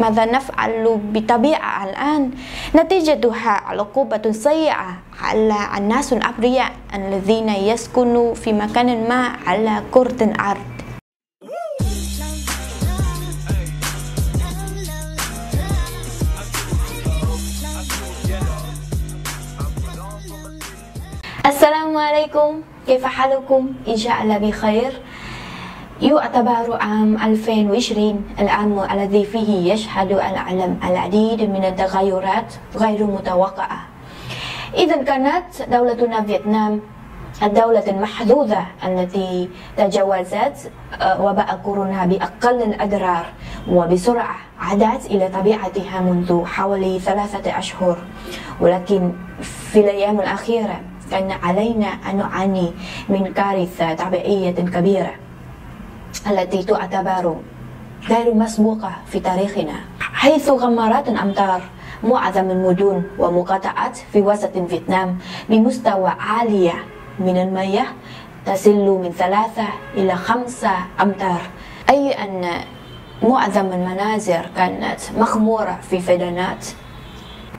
ماذا نفعل بالطبيعة الآن؟ نتيجتها عقوبة سيئة على الناس الأبرياء الذين يسكنوا في مكان ما على كرة الأرض. السلام عليكم، كيف حالكم؟ إن شاء الله بخير. يعتبر عام 2020 العام الذي فيه يشهد العالم العديد من التغيرات غير متوقعة. إذا كانت دولتنا فيتنام الدولة المحظوظة التي تجاوزت وباء كورونا بأقل الأضرار وبسرعة عادت إلى طبيعتها منذ حوالي 3 أشهر، ولكن في الأيام الأخيرة كان علينا أن نعاني من كارثة طبيعية كبيرة التي تعتبر غير مسبوقة في تاريخنا، حيث غمرت الأمطار معظم المدن ومقاطعات في وسط فيتنام بمستوى عالية من المياه تصل من 3 إلى 5 أمتار، أي أن معظم المنازل كانت مغمورة في فيضانات.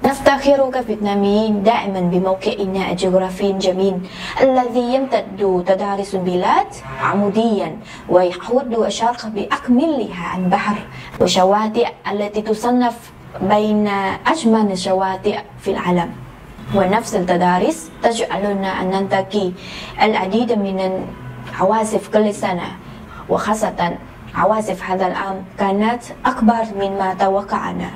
نفتخر كفيتناميين دائما بموقعنا الجغرافي الجميل الذي يمتد تضاريس البلاد عموديا ويحود الشرق بأكملها البحر وشواطئ التي تصنف بين أجمل الشواطئ في العالم. ونفس التضاريس تجعلنا أن ننتقي العديد من العواصف كل سنة، وخاصة عواصف هذا العام كانت أكبر مما توقعنا.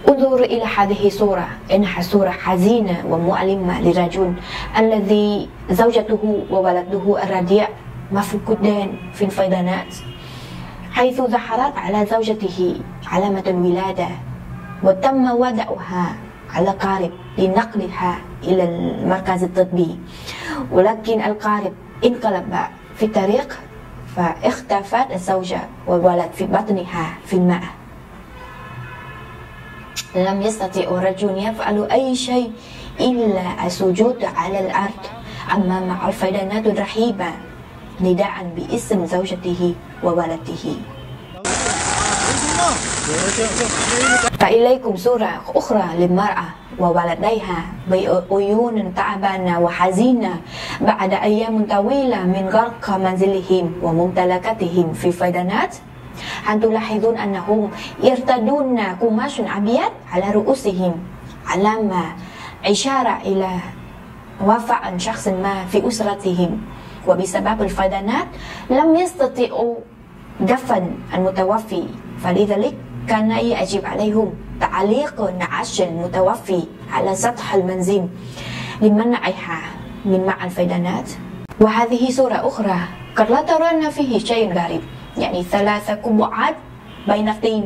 انظر إلى هذه الصورة، إنها صورة حزينة ومؤلمة لرجل الذي زوجته وولده الرضيع مفقودان في الفيضانات، حيث ظهرت على زوجته علامة الولادة وتم وضعها على قارب لنقلها إلى المركز الطبي، ولكن القارب انقلب في الطريق فاختفت الزوجة والولد في بطنها في الماء. لم يستطيع الرجل يفعل أي شيء إلا السجود على الأرض أمام الفيضانات الرهيبة نداء باسم زوجته وولده. فإليكم صورة أخرى للمرأة وولديها بعيون تعبانة وحزينة بعد أيام طويلة من غرق منزلهم وممتلكاتهم في الفيضانات. هل تلاحظون أنهم يرتدون قماش أبيض على رؤوسهم علامة إشارة إلى وفاة شخص ما في أسرتهم، وبسبب الفيضانات لم يستطيعوا دفن المتوفي، فلذلك كان يجب عليهم تعليق نعش المتوفي على سطح المنزل لمنعها من ماء الفيضانات. وهذه صورة أخرى قد لا ترون فيه شيء غريب، يعني 3 قبعات بين الطين،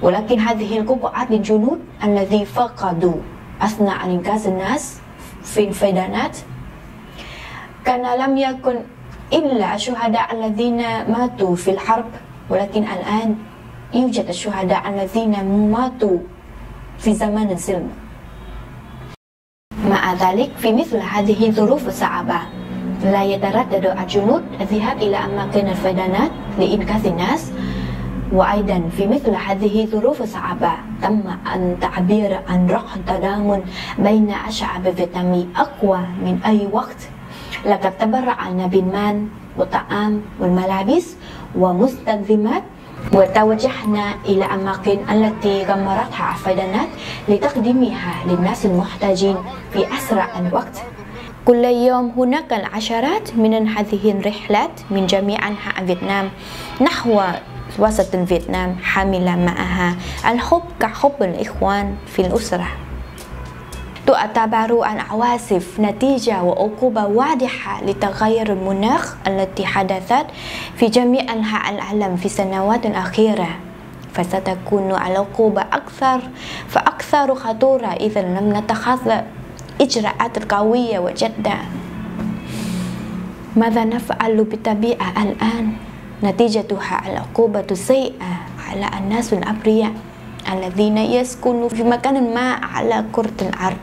ولكن هذه القبعات للجنود الذي فقدوا أثناء إنقاذ الناس في الفيضانات. كان لم يكن إلا الشهداء الذين ماتوا في الحرب، ولكن الآن يوجد الشهداء الذين ماتوا في زمن السلم. مع ذلك في مثل هذه الظروف الصعبة لا يتردد الجنود الذهاب إلى أماكن الفيضانات لإنقاذ الناس. وأيضا في مثل هذه الظروف الصعبة تم أن تعبير عن روح التضامن بين الشعب الفيتنامي أقوى من أي وقت. لقد تبرعنا بالمال والطعام والملابس ومستلزمات، وتوجهنا إلى أماكن التي غمرتها الفيضانات لتقديمها للناس المحتاجين في أسرع وقت. كل يوم هناك العشرات من هذه الرحلات من جميع أنحاء فيتنام نحو وسط فيتنام، حاملة معها الحب كحب الإخوان في الأسرة. تعتبر العواصف نتيجة وعقوبة واضحة لتغير المناخ التي حدثت في جميع أنحاء العالم في السنوات الأخيرة، فستكون العقوبة أكثر خطورة إذا لم نتخذ إجراءات قوية وجادة. ماذا نفعل بالطبيعة الآن؟ نتيجتها العقوبة السيئة على الناس الأبرياء الذين يسكنون في مكان ما على كرة الأرض.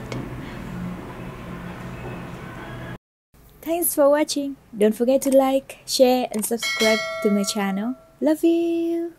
Thanks for watching. Don't forget to like, share and subscribe to my channel. Love you.